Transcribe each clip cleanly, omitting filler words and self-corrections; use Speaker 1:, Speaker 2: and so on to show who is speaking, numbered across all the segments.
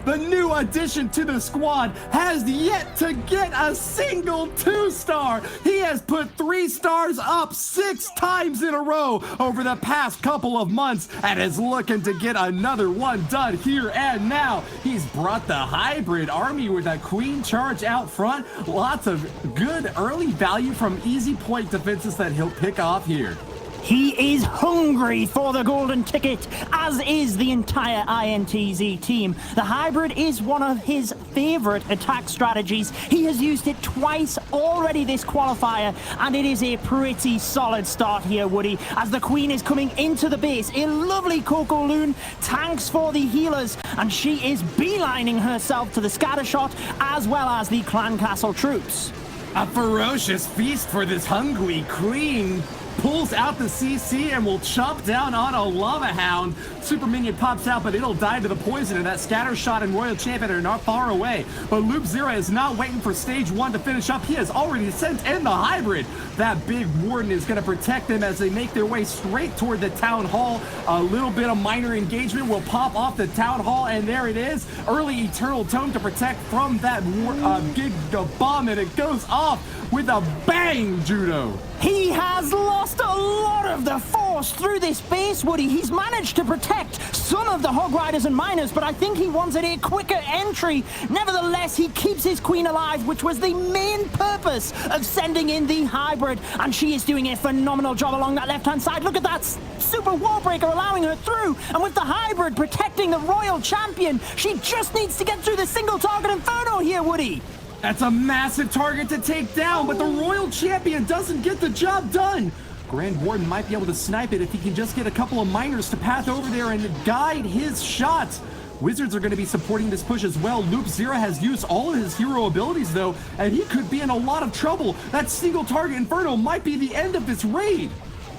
Speaker 1: the new addition to the squad, has yet to get a single 2-star. He has put 3 stars up 6 times in a row over the past couple of months and is looking to get another one done here and now. He's brought the hybrid army with a queen charge out front. Lots of good early value from easy point defenses that he'll pick off here.
Speaker 2: He is hungry for the golden ticket, as is the entire INTZ team. The hybrid is one of his favorite attack strategies. He has used it twice already this qualifier, and it is a pretty solid start here, Woody, as the queen is coming into the base. A lovely Coco Loon, tanks for the healers, and she is beelining herself to the scatter shot as well as the clan castle troops.
Speaker 1: A ferocious feast for this hungry queen. Pulls out the CC and will chomp down on a Lava Hound. Super Minion pops out, but it'll die to the poison, and that Scatter Shot and Royal Champion are not far away. But Loop Zero is not waiting for stage 1 to finish up. He has already sent in the hybrid. That big Warden is going to protect them as they make their way straight toward the Town Hall. A little bit of minor engagement will pop off the Town Hall, and there it is. Early Eternal Tome to protect from that Giga Bomb, and it goes off with a bang, Judo.
Speaker 2: He has lost a lot of the force through this base, Woody. He's managed to protect some of the Hog Riders and Miners, but I think he wanted a quicker entry. Nevertheless, he keeps his queen alive, which was the main purpose of sending in the hybrid, and she is doing a phenomenal job along that left-hand side. Look at that super wall breaker allowing her through, and with the hybrid protecting the Royal Champion, she just needs to get through the single target Inferno here, Woody.
Speaker 1: That's a massive target to take down, but the Royal Champion doesn't get the job done. Grand Warden might be able to snipe it if he can just get a couple of miners to path over there and guide his shots. Wizards are going to be supporting this push as well. Loop Zero has used all of his hero abilities, though, and he could be in a lot of trouble. That single target Inferno might be the end of this raid.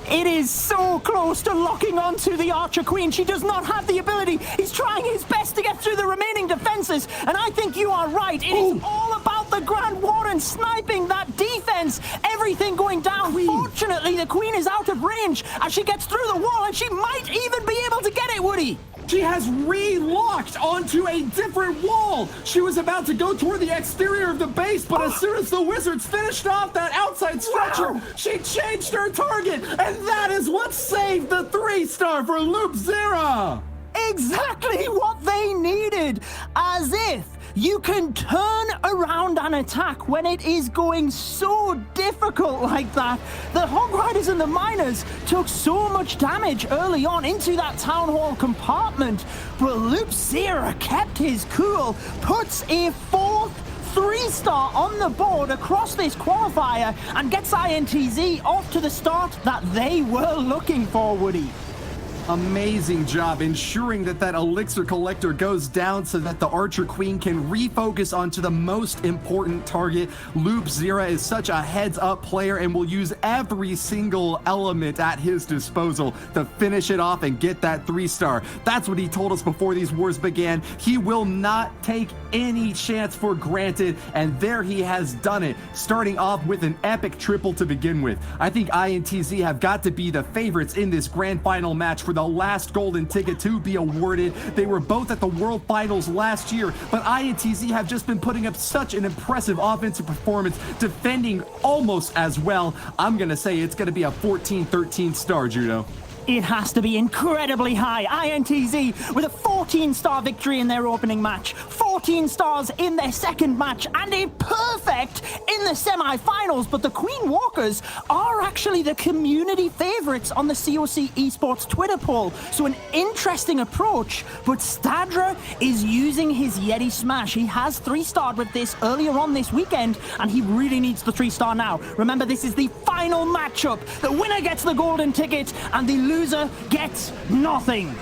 Speaker 2: It is so close to locking onto the Archer Queen. She does not have the ability. He's trying his best to get through the remaining defenses, and I think you are right. It is all about the Grand Warden sniping that defense. Everything going down. Fortunately, the Queen is out of range as she gets through the wall, and she might even be able to get it, Woody.
Speaker 1: She has re-locked onto a different wall. She was about to go toward the exterior of the base, but as soon as the Wizards finished off that outside stretcher, she changed her target, and that is what saved the 3-star for Loop Zero.
Speaker 2: Exactly what they needed. As if you can turn around an attack when it is going so difficult like that. The Hog Riders and the Miners took so much damage early on into that Town Hall compartment, but Loop Zero kept his cool, puts a 4th 3-star on the board across this qualifier, and gets INTZ off to the start that they were looking for, Woody.
Speaker 1: Amazing job ensuring that that elixir collector goes down so that the Archer Queen can refocus onto the most important target. Loop Zero is such a heads-up player and will use every single element at his disposal to finish it off and get that 3-star. That's what he told us before these wars began. He will not take any chance for granted, and there he has done it, starting off with an epic triple to begin with. I think INTZ have got to be the favorites in this grand final match for the last golden ticket to be awarded. They were both at the World Finals last year, but INTZ have just been putting up such an impressive offensive performance, defending almost as well. I'm gonna say it's gonna be a 14-13 star, Judo.
Speaker 2: It has to be incredibly high. INTZ with a 14-star victory in their opening match, 14 stars in their second match, and a perfect in the semi-finals. But the Queen Walkers are actually the community favorites on the COC Esports Twitter poll. So an interesting approach, but Stadra is using his Yeti Smash. He has 3-starred with this earlier on this weekend, and he really needs the 3-star now. Remember, this is the final matchup. The winner gets the golden ticket, and the loser gets nothing.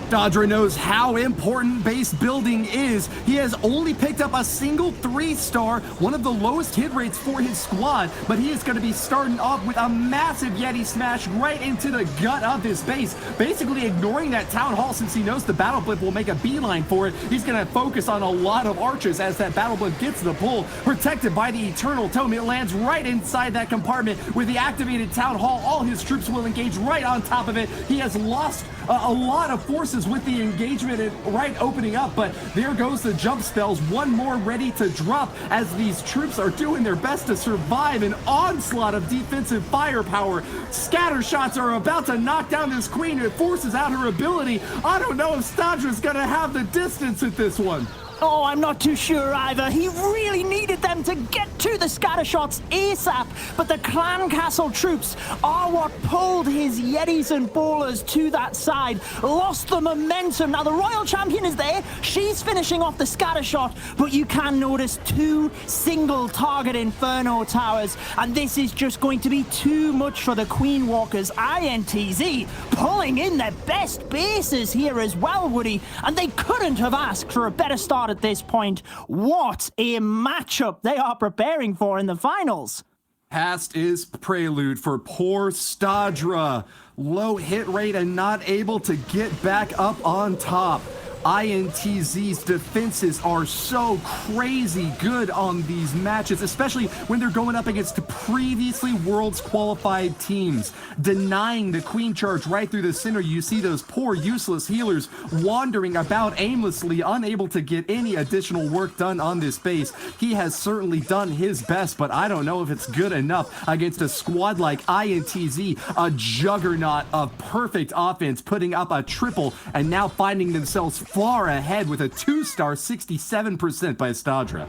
Speaker 1: Stadra knows how important base building is. He has only picked up a single 3-star, one of the lowest hit rates for his squad, but he is going to be starting off with a massive Yeti Smash right into the gut of his base, basically ignoring that Town Hall since he knows the Battle Blip will make a beeline for it. He's going to focus on a lot of archers as that Battle Blip gets the pull, protected by the Eternal Tome. It lands right inside that compartment. With the activated Town Hall, all his troops will engage right on top of it. He has lost a lot of forces stars with the engagement right opening up, but there goes the jump spells. One more ready to drop as these troops are doing their best to survive an onslaught of defensive firepower. Scatter shots are about to knock down this queen. It forces out her ability. I don't know if Stadra's gonna have the distance at this one.
Speaker 2: Oh, I'm not too sure either. He really needed them to get to the scatter shots ASAP, but the Clan Castle troops are what pulled his Yetis and bowlers to that side, lost the momentum. Now the Royal Champion is there. She's finishing off the scatter shot, but you can notice 2 single target Inferno towers, and this is just going to be too much for the Queen Walkers. INTZ pulling in their best bases here as well, Woody, and they couldn't have asked for a better start at this point. What a matchup they are preparing for in the finals.
Speaker 1: Past is prelude for poor Stadra. Low hit rate and not able to get back up on top. INTZ's defenses are so crazy good on these matches, especially when they're going up against previously Worlds qualified teams. Denying the queen charge right through the center, you see those poor useless healers wandering about aimlessly, unable to get any additional work done on this base. He has certainly done his best, but I don't know if it's good enough against a squad like INTZ, a juggernaut of perfect offense, putting up a triple and now finding themselves far ahead with a 2-star 67% by Stadra.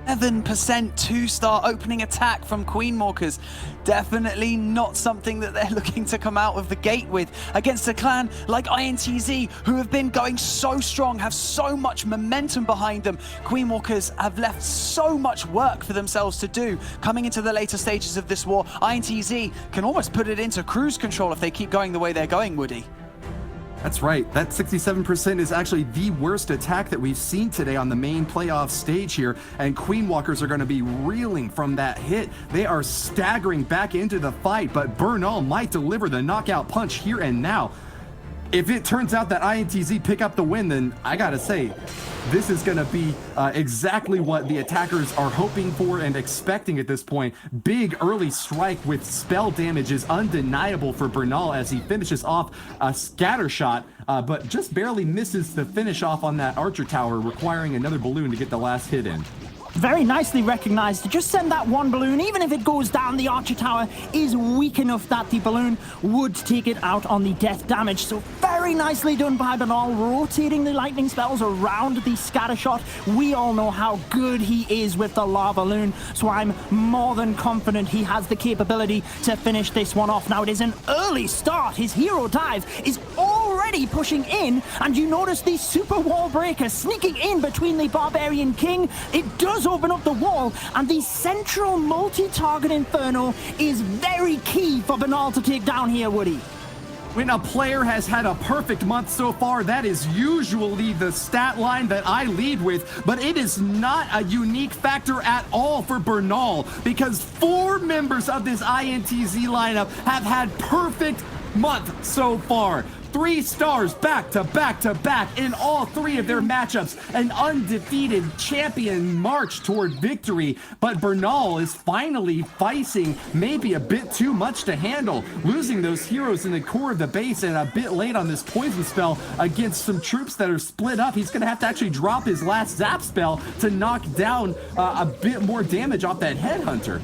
Speaker 3: 7% 2-star opening attack from Queen Walkers. Definitely not something that they're looking to come out of the gate with against a clan like INTZ, who have been going so strong, have so much momentum behind them. Queen Walkers have left so much work for themselves to do. Coming into the later stages of this war, INTZ can almost put it into cruise control if they keep going the way they're going, Woody.
Speaker 1: That's right. That 67% is actually the worst attack that we've seen today on the main playoff stage here, and Queen Walkers are going to be reeling from that hit. They are staggering back into the fight, but Bernal might deliver the knockout punch here and now. If it turns out that INTZ pick up the win, then I gotta say, this is gonna be exactly what the attackers are hoping for and expecting at this point. Big early strike with spell damage is undeniable for Bernal as he finishes off a scatter shot, but just barely misses the finish off on that archer tower, requiring another balloon to get the last hit in.
Speaker 2: Very nicely recognized to just send that one balloon. Even if it goes down, the archer tower is weak enough that the balloon would take it out on the death damage. So very nicely done by Bernal, rotating the lightning spells around the scatter shot. We all know how good he is with the lava balloon, so I'm more than confident he has the capability to finish this one off. Now it is an early start. His hero dive is already pushing in, and you notice the super wall breaker sneaking in between the Barbarian King. It does open up the wall, and the central multi-target Inferno is very key for Bernal to take down here, Woody.
Speaker 1: When a player has had a perfect month so far, that is usually the stat line that I lead with, but it is not a unique factor at all for Bernal, because 4 members of this INTZ lineup have had perfect month so far. 3 stars back to back to back in all 3 of their matchups. An undefeated champion march toward victory, but Bernal is finally facing maybe a bit too much to handle. Losing those heroes in the core of the base and a bit late on this poison spell against some troops that are split up. He's going to have to actually drop his last zap spell to knock down a bit more damage off that headhunter.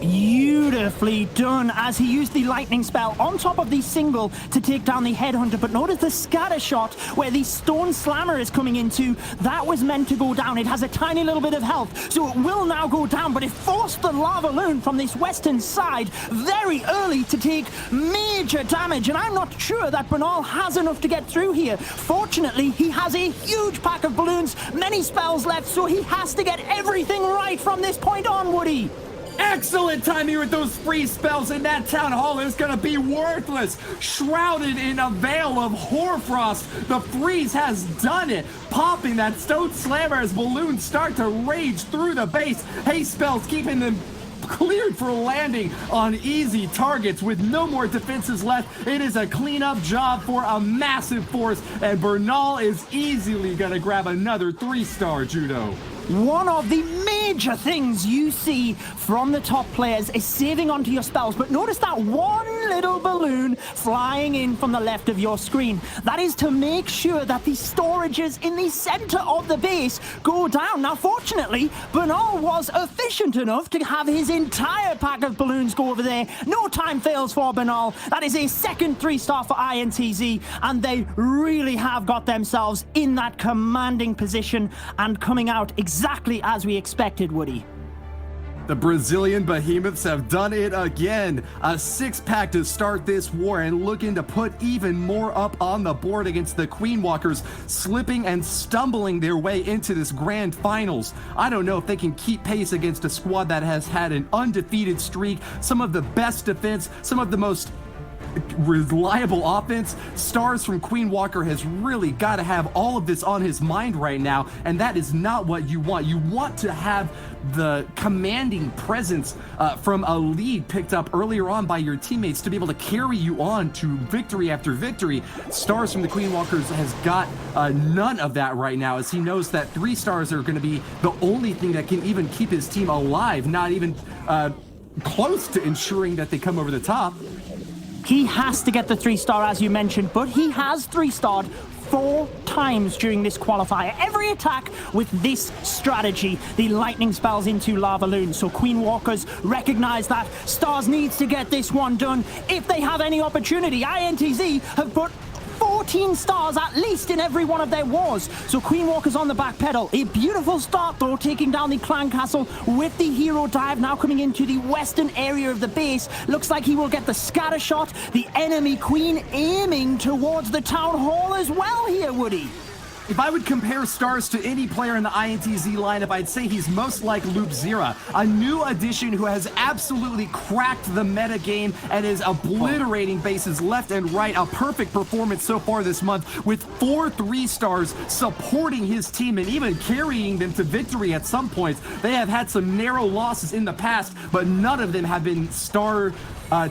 Speaker 2: Beautifully done as he used the lightning spell on top of the single to take down the headhunter. But notice the scatter shot where the stone slammer is coming into. That was meant to go down. It has a tiny little bit of health, so it will now go down, but it forced the lava loon from this western side very early to take major damage, and I'm not sure that Bernal has enough to get through here. Fortunately, he has a huge pack of balloons, many spells left, so he has to get everything right from this point on, Woody.
Speaker 1: Excellent timing with those free spells, and that town hall is going to be worthless. Shrouded in a veil of hoarfrost, the freeze has done it. Popping that stone slammer as balloons start to rage through the base. Haste spells keeping them cleared for landing on easy targets with no more defenses left. It is a cleanup job for a massive force, and Bernal is easily going to grab another 3-star judo.
Speaker 2: One of the major things you see from the top players is saving onto your spells, but notice that one little balloon flying in from the left of your screen. That is to make sure that the storages in the center of the base go down. Now, fortunately, Bernal was efficient enough to have his entire pack of balloons go over there. No time fails for Bernal. That is a second 3-star for INTZ, and they really have got themselves in that commanding position and coming out exactly as we expected, Woody.
Speaker 1: The Brazilian behemoths have done it again. A 6-pack to start this war and looking to put even more up on the board against the Queen Walkers, slipping and stumbling their way into this grand finals. I don't know if they can keep pace against a squad that has had an undefeated streak, some of the best defense, some of the most reliable offense. Stars from Queen Walker has really got to have all of this on his mind right now, and that is not what you want. You want to have the commanding presence from a lead picked up earlier on by your teammates to be able to carry you on to victory after victory. Stars from the Queen Walkers has got none of that right now, as he knows that 3 stars are going to be the only thing that can even keep his team alive, not even close to ensuring that they come over the top.
Speaker 2: He has to get the 3-star, as you mentioned, but he has 3-starred 4 times during this qualifier. Every attack with this strategy, the lightning spells into lava loons. So Queen Walkers recognize that Stars needs to get this one done if they have any opportunity. INTZ have put 14 stars at least in every one of their wars. So Queen Walker's on the back pedal. A beautiful start though, taking down the clan castle with the hero dive, now coming into the western area of the base. Looks like he will get the scatter shot. The enemy queen aiming towards the town hall as well here, Woody.
Speaker 1: If I would compare Stars to any player in the INTZ lineup, I'd say he's most like Loop Zera, a new addition who has absolutely cracked the meta game and is obliterating bases left and right. A perfect performance so far this month, with 4 3-stars supporting his team and even carrying them to victory at some points. They have had some narrow losses in the past, but none of them have been star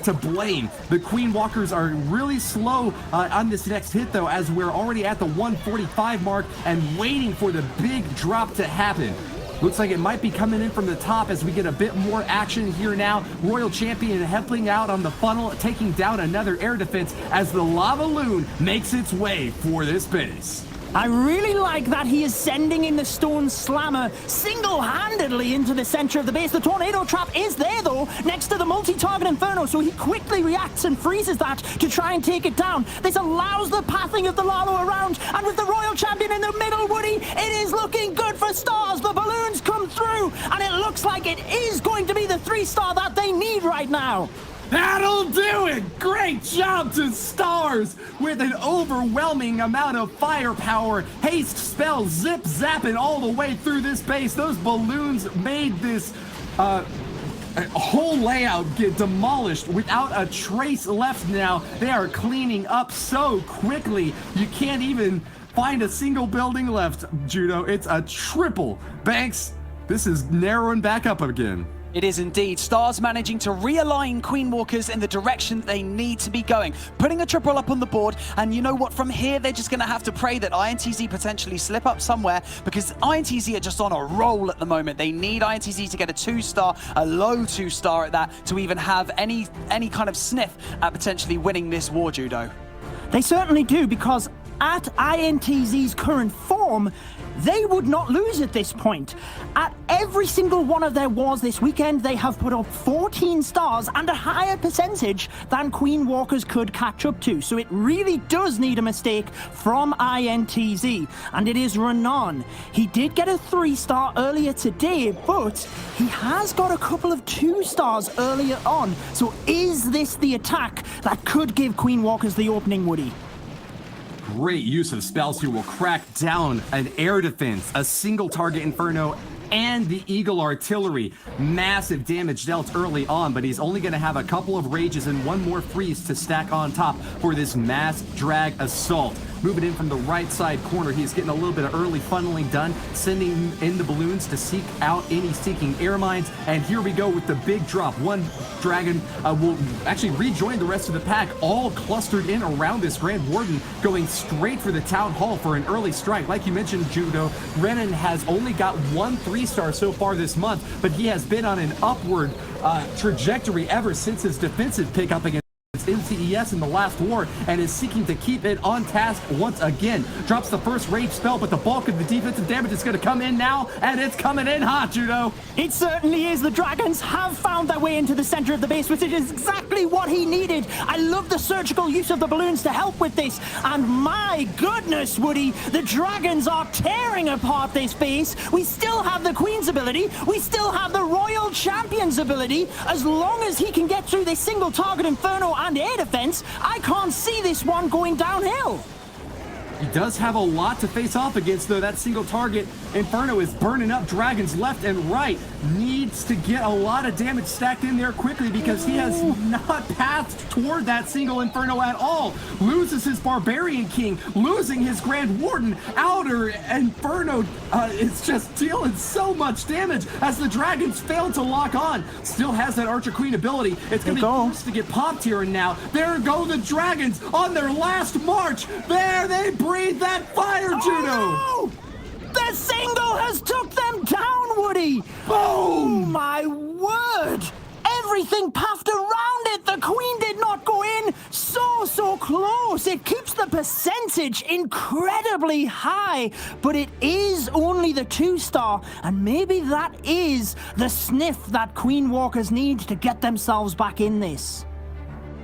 Speaker 1: to blame. The Queen Walkers are really slow on this next hit though, as we're already at the 145 mark and waiting for the big drop to happen. Looks like it might be coming in from the top as we get a bit more action here now. Royal Champion helping out on the funnel, taking down another air defense as the lava loon makes its way for this base.
Speaker 2: I really like that he is sending in the stone slammer single-handedly into the center of the base. The tornado trap is there though, next to the multi-target inferno, so he quickly reacts and freezes that to try and take it down. This allows the pathing of the lava around, and with the Royal Champion in the middle, Woody, it is looking good for Stars. The balloons come through, and it looks like it is going to be the 3-star that they need right now.
Speaker 1: That'll do it! Great job to Stars with an overwhelming amount of firepower. Haste spell zip zapping all the way through this base. Those balloons made this whole layout get demolished without a trace left now. They are cleaning up so quickly. You can't even find a single building left, Judo. It's a triple. Banks, this is narrowing back up again.
Speaker 3: It is indeed. Stars managing to realign Queen Walkers in the direction they need to be going, putting a triple up on the board. And you know what? From here, they're just going to have to pray that INTZ potentially slip up somewhere, because INTZ are just on a roll at the moment. They need INTZ to get a 2-star, a low 2-star at that, to even have any kind of sniff at potentially winning this war, Judo.
Speaker 2: They certainly do, because at INTZ's current form, they would not lose at this point. At every single one of their wars this weekend, they have put up 14 stars and a higher percentage than Queen Walkers could catch up to. So it really does need a mistake from INTZ. And it is Renan. He did get a 3-star earlier today, but he has got a couple of 2-stars earlier on. So is this the attack that could give Queen Walkers the opening, Woody?
Speaker 1: Great use of spells who will crack down an air defense, a single target inferno, and the Eagle artillery. Massive damage dealt early on, but he's only going to have a couple of rages and one more freeze to stack on top for this mass drag assault. Moving in from the right side corner, he's getting a little bit of early funneling done, sending in the balloons to seek out any seeking air mines. And here we go with the big drop. One dragon will actually rejoin the rest of the pack, all clustered in around this Grand Warden, going straight for the Town Hall for an early strike. Like you mentioned, Judo, Renan has only got 1 3-star so far this month, but he has been on an upward trajectory ever since his defensive pickup against against INTZ in the last war and is seeking to keep it on task once again. Drops the first rage spell, but the bulk of the defensive damage is going to come in now, and it's coming in hot, Judo.
Speaker 2: It certainly is. The Dragons have found their way into the center of the base, which is exactly what he needed. I love the surgical use of the balloons to help with this, and my goodness, Woody, the Dragons are tearing apart this base. We still have the Queen's ability. We still have the Royal Champion's ability. As long as he can get through this single target Inferno and air defense, I can't see this one going downhill.
Speaker 1: He does have a lot to face off against, though. That single target Inferno is burning up Dragons left and right. Needs to get a lot of damage stacked in there quickly because he has not passed toward that single Inferno at all. Loses his Barbarian King, losing his Grand Warden. Outer Inferno is just dealing so much damage as the Dragons fail to lock on. Still has that Archer Queen ability. It's going to be forced to get popped here and now. There go the Dragons on their last march. There they breathe that fire, Judo.
Speaker 2: No! The single has took them down, Woody.
Speaker 1: Boom!
Speaker 2: Oh my word! Everything puffed around it. The Queen did not go in. So close. It keeps the percentage incredibly high, but it is only the 2-star, and maybe that is the sniff that Queen Walkers need to get themselves back in this.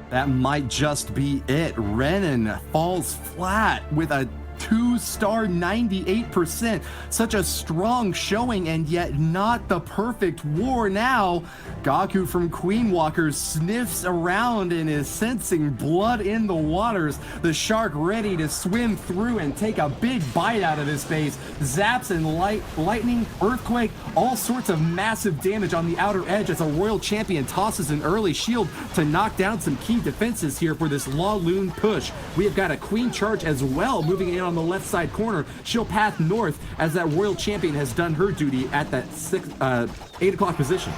Speaker 1: That might just be it. Renan falls flat with a 2-star 98%. Such a strong showing, and yet not the perfect war now. Gaku from Queen Walkers sniffs around and is sensing blood in the waters. The shark ready to swim through and take a big bite out of his face. Zaps and lightning, earthquake, all sorts of massive damage on the outer edge as a Royal Champion tosses an early shield to knock down some key defenses here for this Laloon push. We have got a Queen charge as well moving in on the left side corner. She'll path north as that Royal Champion has done her duty at that 8 o'clock position.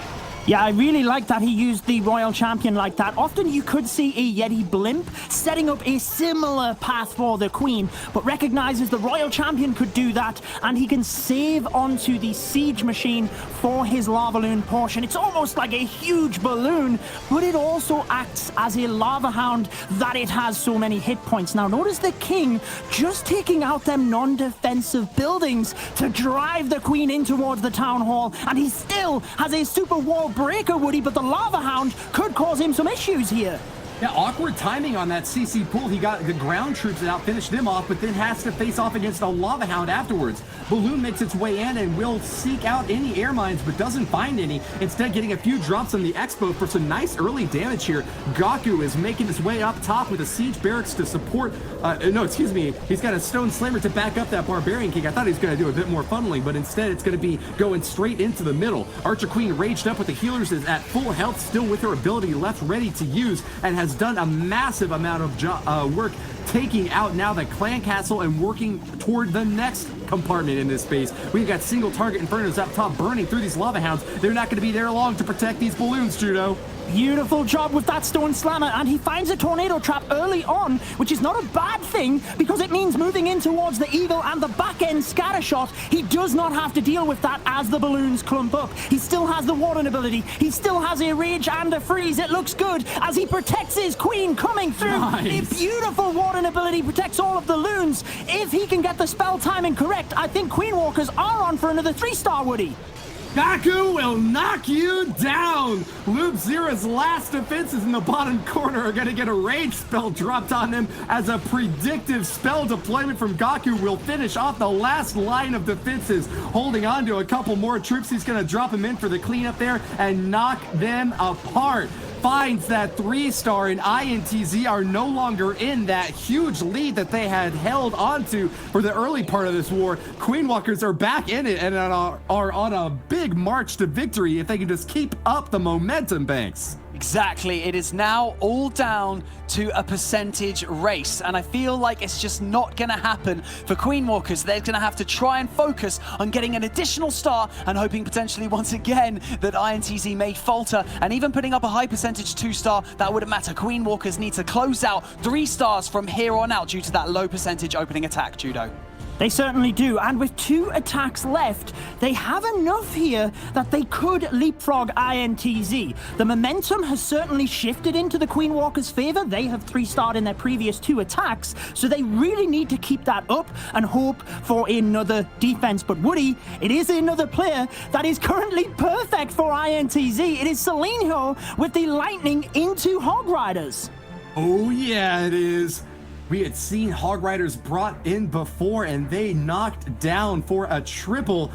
Speaker 2: Yeah, I really like that he used the Royal Champion like that. Often you could see a Yeti blimp setting up a similar path for the Queen, but recognizes the Royal Champion could do that, and he can save onto the Siege Machine for his Lava Loon portion. It's almost like a huge balloon, but it also acts as a Lava Hound that it has so many hit points. Now notice the King just taking out them non-defensive buildings to drive the Queen in towards the Town Hall, and he still has a super wall breaker, Woody, but the Lava Hound could cause him some issues here.
Speaker 1: Yeah, awkward timing on that CC pool. He got the ground troops out, finished them off, but then has to face off against a Lava Hound afterwards. Balloon makes its way in and will seek out any air mines, but doesn't find any. Instead, getting a few drops on the Expo for some nice early damage here. Gaku is making his way up top with a Siege Barracks to support. He's got a Stone Slammer to back up that Barbarian King. I thought he was going to do a bit more funneling, but instead it's going to be going straight into the middle. Archer Queen raged up with the healers, is at full health, still with her ability left ready to use, and has done a massive amount of work taking out now the clan castle and working toward the next compartment in this space. We've got single target Infernos up top burning through these Lava Hounds. They're not going to be there long to protect these balloons, Judo.
Speaker 2: Beautiful job with that Stone Slammer, and he finds a Tornado Trap early on, which is not a bad thing because it means moving in towards the Eagle and the back-end Scatter Shot. He does not have to deal with that as the balloons clump up. He still has the Warden ability. He still has a Rage and a Freeze. It looks good as he protects his Queen coming through. Nice. A beautiful Warden ability protects all of the loons. If he can get the spell timing correct, I think Queen Walkers are on for another 3-star, Woody.
Speaker 1: Gaku will knock you down! Loop Zero's last defenses in the bottom corner are going to get a rage spell dropped on them as a predictive spell deployment from Gaku will finish off the last line of defenses. Holding on to a couple more troops, he's going to drop them in for the cleanup there and knock them apart. Finds that 3-star, and INTZ are no longer in that huge lead that they had held onto for the early part of this war. Queen Walkers are back in it and are on a big march to victory if they can just keep up the momentum, Banks.
Speaker 3: Exactly. It is now all down to a percentage race, and I feel like it's just not going to happen for Queen Walkers. They're going to have to try and focus on getting an additional star and hoping potentially once again that INTZ may falter, and even putting up a high percentage 2-star, that wouldn't matter. Queen Walkers need to close out 3 stars from here on out due to that low percentage opening attack, Judo.
Speaker 2: They certainly do, and with 2 attacks left, they have enough here that they could leapfrog INTZ. The momentum has certainly shifted into the Queen Walker's favor. They have 3-starred in their previous 2 attacks, so they really need to keep that up and hope for another defense. But Woody, it is another player that is currently perfect for INTZ. It is Seleno with the lightning into Hog Riders.
Speaker 1: Oh yeah, it is. We had seen Hog Riders brought in before, and they knocked down for a triple.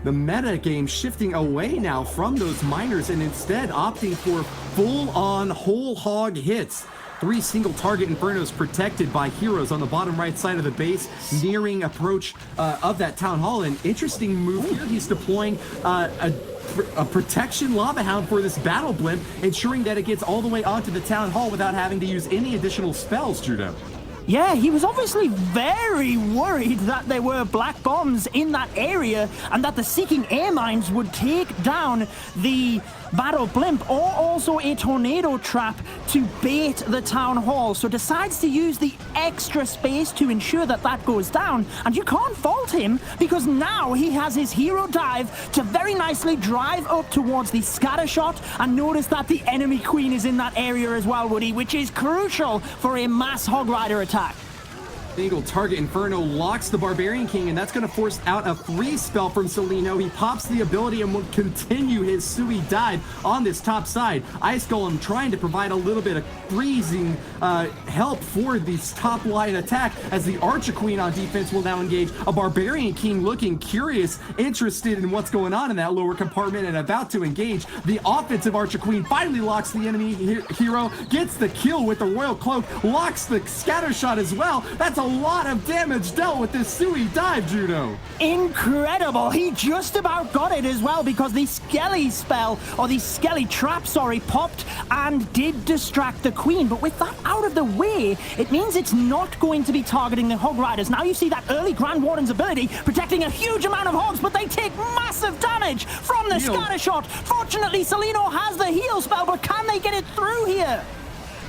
Speaker 1: The meta game shifting away now from those miners and instead opting for full-on whole hog hits. 3 single target Infernos protected by heroes on the bottom right side of the base, nearing approach of that Town Hall. An interesting move here. He's deploying a protection Lava Hound for this battle blimp, ensuring that it gets all the way onto the Town Hall without having to use any additional spells, Judo.
Speaker 2: Yeah, he was obviously very worried that there were black bombs in that area and that the Seeking Air Mines would take down the battle blimp or also a tornado trap to bait the Town Hall. So decides to use the extra space to ensure that that goes down. And you can't fault him because now he has his hero dive to very nicely drive up towards the scatter shot, and notice that the enemy queen is in that area as well, Woody, which is crucial for a mass Hog Rider attack.
Speaker 1: Single target Inferno locks the Barbarian King, and that's going to force out a freeze spell from Seleno. He pops the ability and will continue his Sui dive on this top side. Ice Golem trying to provide a little bit of freezing help for this top line attack, as the Archer Queen on defense will now engage. A Barbarian King looking curious, interested in what's going on in that lower compartment and about to engage. The offensive Archer Queen finally locks the enemy hero, gets the kill with the Royal Cloak, locks the scatter shot as well. That's a lot of damage dealt with this Sui dive, Judo.
Speaker 2: Incredible. He just about got it as well, because the Skelly spell, or the Skelly trap, sorry, popped and did distract the Queen. But with that out of the way, it means it's not going to be targeting the Hog Riders. Now you see that early Grand Warden's ability protecting a huge amount of hogs, but they take massive damage from the scatter shot. Fortunately, Seleno has the heal spell, but can they get it through here?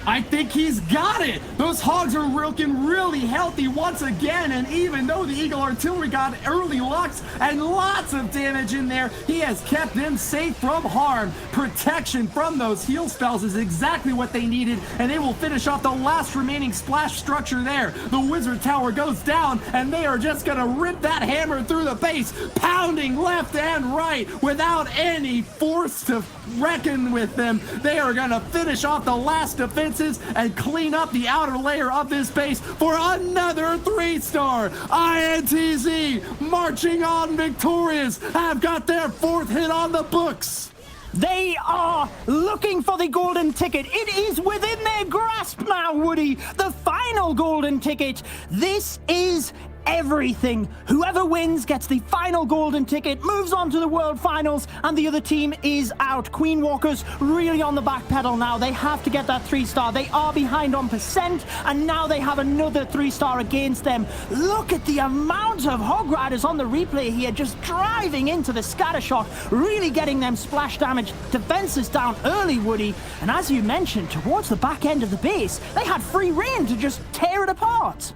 Speaker 1: I think he's got it. Those hogs are looking really healthy once again, and even though the Eagle Artillery got early locks and lots of damage in there, he has kept them safe from harm. Protection from those heal spells is exactly what they needed, and they will finish off the last remaining splash structure there. The Wizard Tower goes down, and they are just gonna rip that hammer through the base, pounding left and right without any force to reckon with them. They are gonna finish off the last defense and clean up the outer layer of this base for another 3-star. INTZ marching on victorious, have got their 4th hit on the books.
Speaker 2: They are looking for the golden ticket. It is within their grasp now, Woody. The final golden ticket. This is everything. Whoever wins gets the final golden ticket, moves on to the World Finals, and the other team is out. Queen Walkers really on the back pedal now. They have to get that 3-star. They are behind on percent, and now they have another 3-star against them. Look at the amount of Hog Riders on the replay here, just driving into the scatter shot, really getting them splash damage. Defenses down early, Woody, and as you mentioned, towards the back end of the base, they had free reign to just tear it apart.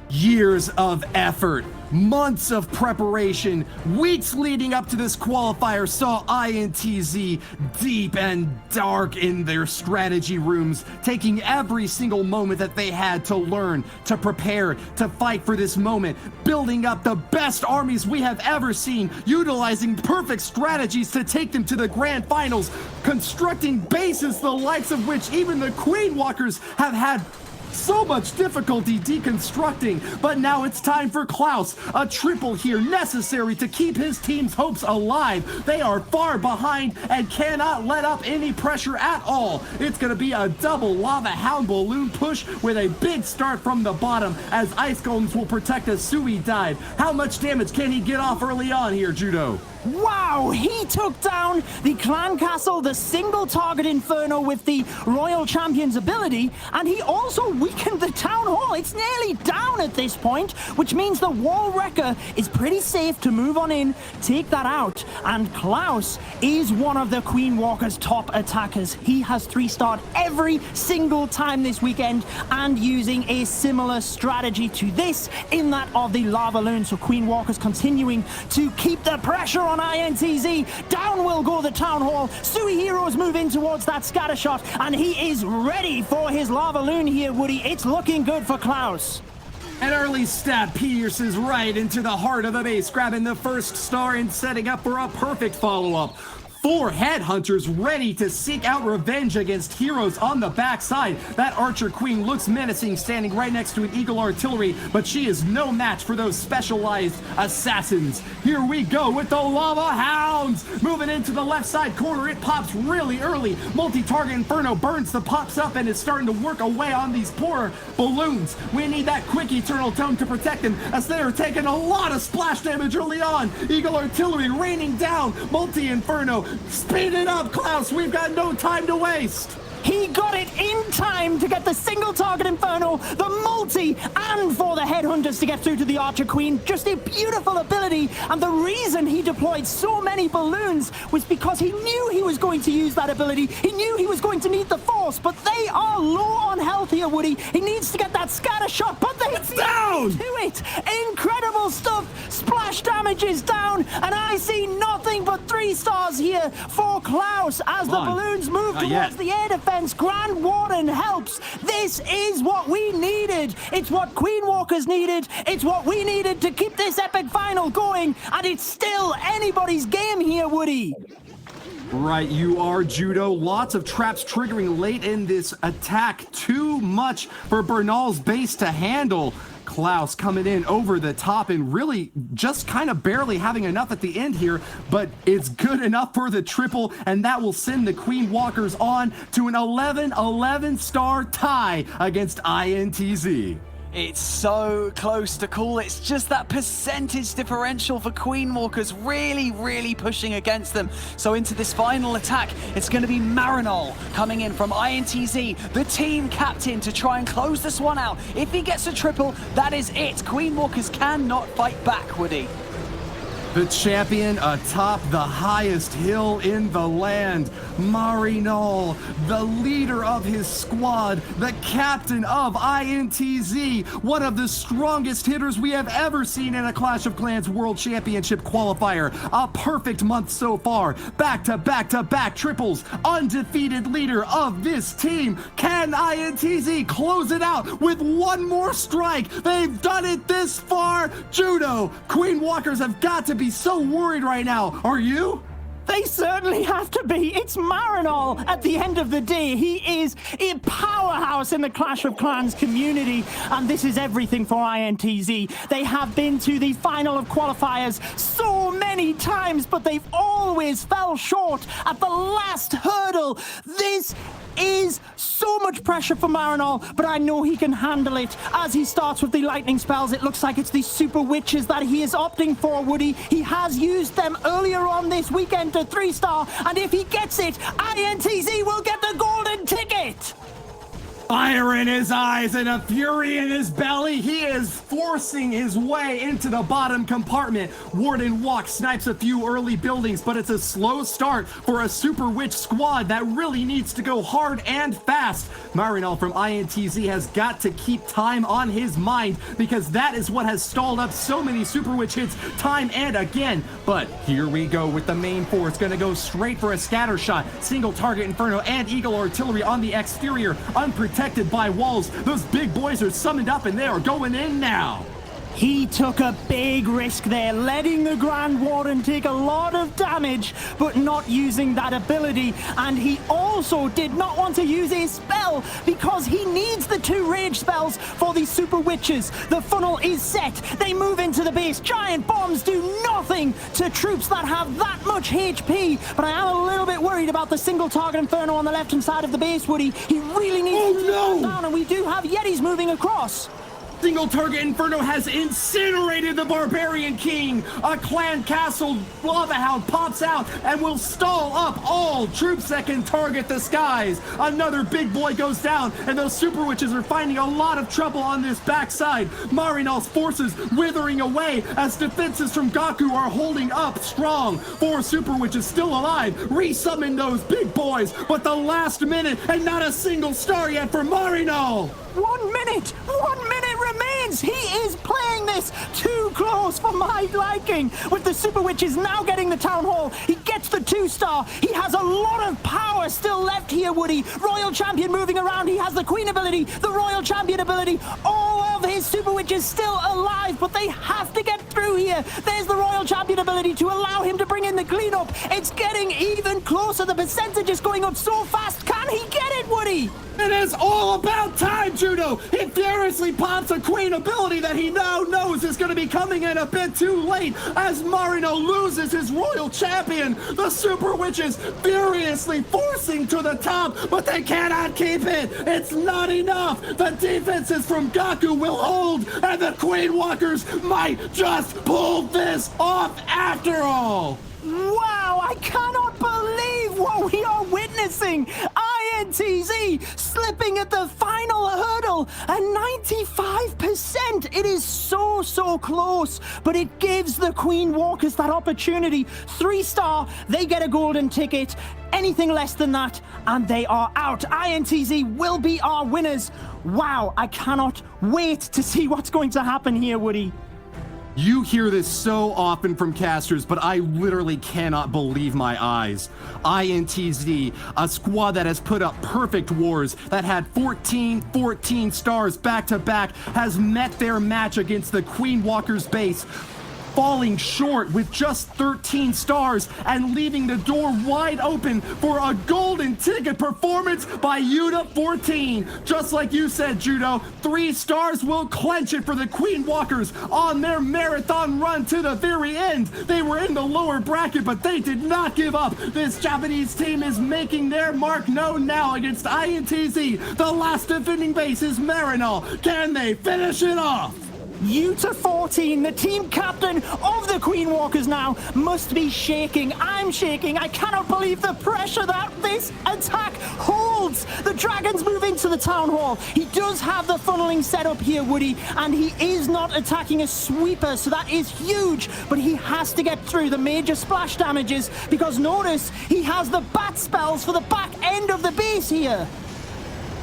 Speaker 1: Years of effort, months of preparation, weeks leading up to this qualifier saw INTZ deep and dark in their strategy rooms, taking every single moment that they had to learn, to prepare, to fight for this moment, building up the best armies we have ever seen, utilizing perfect strategies to take them to the grand finals, constructing bases the likes of which even the Queen Walkers have had so much difficulty deconstructing. But now it's time for Klaus. A triple here necessary to keep his team's hopes alive. They are far behind and cannot let up any pressure at all. It's going to be a double Lava Hound balloon push with a big start from the bottom, as Ice Golems will protect a Sui dive. How much damage can he get off early on here, Judo?
Speaker 2: Wow, he took down the Clan Castle, the single target Inferno with the Royal Champion's ability, and he also weakened the Town Hall. It's nearly down at this point, which means the Wall Wrecker is pretty safe to move on in, take that out, and Klaus is one of the Queen Walker's top attackers. He has 3-starred every single time this weekend, and using a similar strategy to this in that of the Lava Loon. So Queen Walker's continuing to keep the pressure on INTZ. Down will go the Town Hall. Sui Heroes move in towards that scatter shot, and he is ready for his Lava Loon here, Woody. It's looking good for Klaus.
Speaker 1: An early stab pierces right into the heart of the base, grabbing the first star and setting up for a perfect follow-up. 4 headhunters ready to seek out revenge against heroes on the backside. That Archer Queen looks menacing, standing right next to an Eagle Artillery, but she is no match for those specialized assassins. Here we go with the Lava Hounds. Moving into the left side corner, it pops really early. Multi-target Inferno burns the pops up and is starting to work away on these poor balloons. We need that quick Eternal Tome to protect them, as they are taking a lot of splash damage early on. Eagle Artillery raining down. Multi-Inferno. Speed it up, Klaus. We've got no time to waste.
Speaker 2: He got it in time to get the single target Inferno, the multi, and for the headhunters to get through to the Archer Queen. Just a beautiful ability, and the reason he deployed so many balloons was because he knew he was going to use that ability. He knew he was going to need the force, but they are low on health here, Woody. He needs to get that scatter shot, but it's down to it. Incredible stuff. Splash damage is down, and I see nothing but 3 stars here for Klaus as the balloons move towards the air defense. Grand Warden helps. This is what we needed. It's what Queen Walkers needed. It's what we needed to keep this epic final going, and it's still anybody's game here, Woody.
Speaker 1: Right, you are, Judo. Lots of traps triggering late in this attack. Too much for Bernal's base to handle. Klaus coming in over the top and really just kind of barely having enough at the end here, but it's good enough for the triple, and that will send the Queen Walkers on to an 11-11 star tie against INTZ.
Speaker 3: It's so close to call. It's just that percentage differential for Queen Walkers really pushing against them. So into this final attack, it's going to be Marinol coming in from INTZ, the team captain, to try and close this one out. If he gets a triple, that is it. Queen Walkers cannot fight back, Woody.
Speaker 1: The champion atop the highest hill in the land, Marinol, the leader of his squad, the captain of INTZ, one of the strongest hitters we have ever seen in a Clash of Clans World Championship qualifier. A perfect month so far. Back-to-back triples. Undefeated leader of this team. Can INTZ close it out with one more strike? They've done it this far. Judo, Queen Walkers have got to be so worried right now. Are you?
Speaker 2: They certainly have to be. It's Marinol at the end of the day. He is a powerhouse in the Clash of Clans community, and this is everything for INTZ. They have been to the final of qualifiers so many times, but they've always fell short at the last hurdle. This is so much pressure for Marinol, but I know he can handle it as he starts with the lightning spells. It looks like it's the super witches that he is opting for, Woody. He has used them earlier on this weekend to 3-star, and if he gets it, INTZ will get the golden ticket.
Speaker 1: Fire in his eyes and a fury in his belly. He is forcing his way into the bottom compartment. Warden Walk snipes a few early buildings, but it's a slow start for a Super Witch squad that really needs to go hard and fast. Marinol from INTZ has got to keep time on his mind, because that is what has stalled up so many Super Witch hits time and again. But here we go with the main force. Gonna go straight for a scatter shot. Single target Inferno and Eagle Artillery on the exterior. Unprotected by walls. Those big boys are summoned up and they are going in now.
Speaker 2: He took a big risk there, letting the Grand Warden take a lot of damage, but not using that ability. And he also did not want to use a spell, because he needs the 2 rage spells for the Super Witches. The funnel is set. They move into the base. Giant bombs do nothing to troops that have that much HP. But I am a little bit worried about the single target Inferno on the left-hand side of the base, Woody. He really needs to keep that down, and we do have Yetis moving across.
Speaker 1: Single target Inferno has incinerated the Barbarian King. A Clan Castle Lava Hound pops out and will stall up all troops that can target the skies. Another big boy goes down, and those Super Witches are finding a lot of trouble on this backside. Marinal's forces withering away as defenses from Gaku are holding up strong. 4 Super Witches still alive, resummon those big boys, but the last minute and not a single star yet for Marinal.
Speaker 2: 1 minute! 1 minute remains! He is playing this too close for my liking. With the Super Witches now getting the Town Hall, he gets the 2-star. He has a lot of power still left here, Woody. Royal Champion moving around. He has the Queen ability, the Royal Champion ability. All of his Super Witches still alive, but they have to get through here. There's the Royal Champion ability to allow him to bring in the cleanup. It's getting even closer. The percentage is going up so fast. Can he get it, Woody?
Speaker 1: It is all about time, Judo! He furiously pops a Queen ability that he now knows is going to be coming in a bit too late as Marino loses his Royal Champion. The Super Witches furiously forcing to the top, but they cannot keep it. It's not enough. The defenses from Gaku will hold, and the Queen Walkers might just pull this off after all.
Speaker 2: Wow, I cannot believe what we are witnessing. INTZ slipping at the final hurdle at 95%. It is so close, but it gives the Queen Walkers that opportunity. 3-star, they get a golden ticket. Anything less than that, and they are out. INTZ will be our winners. Wow, I cannot wait to see what's going to happen here, Woody.
Speaker 1: You hear this so often from casters, but I literally cannot believe my eyes. INTZ, a squad that has put up perfect wars, that had 14 stars back to back, has met their match against the Queen Walker's base, falling short with just 13 stars and leaving the door wide open for a golden ticket performance by Yuta 14. Just like you said, Judo, 3 stars will clench it for the Queen Walkers on their marathon run to the very end. They were in the lower bracket, but they did not give up. This Japanese team is making their mark known now against INTZ. The last defending base is Marinal. Can they finish it off?
Speaker 2: Yuta 14, the team captain of the Queen Walkers now, must be shaking. I'm shaking. I cannot believe the pressure that this attack holds. The Dragons move into the Town Hall. He does have the funneling set up here, Woody, and he is not attacking a sweeper, so that is huge. But he has to get through the major splash damages because notice he has the bat spells for the back end of the base here.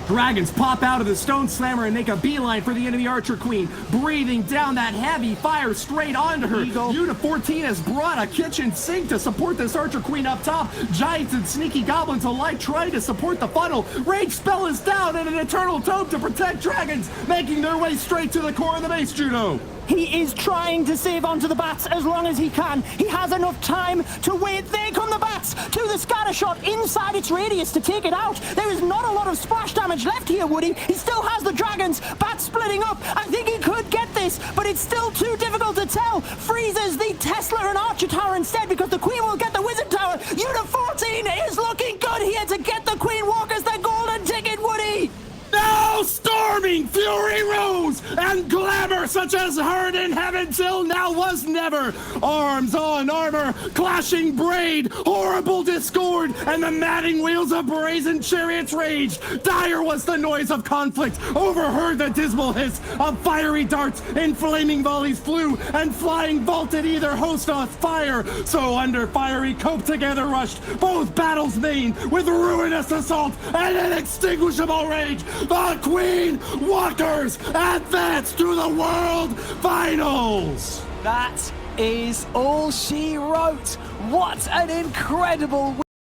Speaker 1: Dragons pop out of the Stone Slammer and make a beeline for the enemy Archer Queen, breathing down that heavy fire straight onto her. Yuta 14 has brought a kitchen sink to support this Archer Queen up top. Giants and sneaky goblins alike trying to support the funnel. Rage spell is down and an Eternal Tome to protect Dragons, making their way straight to the core of the base, Judo.
Speaker 2: He is trying to save onto the bats as long as he can. He has enough time to wait. There come the bats to the scatter shot inside its radius to take it out. There is not a lot of splash damage left here, Woody. He still has the dragons. Bats splitting up. I think he could get this, but it's still too difficult to tell. Freezes the Tesla and Archer Tower instead because the Queen will get the Wizard Tower. Yuta 14 is looking good here to get the Queen Walkers the golden ticket, Woody.
Speaker 1: Now storming fury rose and glamour such as heard in heaven till now was never. Arms on armor, clashing braid, horrible discord, and the madding wheels of brazen chariots raged. Dire was the noise of conflict, overheard the dismal hiss of fiery darts, and flaming volleys flew, and flying vaulted either host on fire. So under fiery cope together rushed both battles main with ruinous assault and inextinguishable rage. The Queen Walkers advance to the World Finals!
Speaker 3: That is all she wrote. What an incredible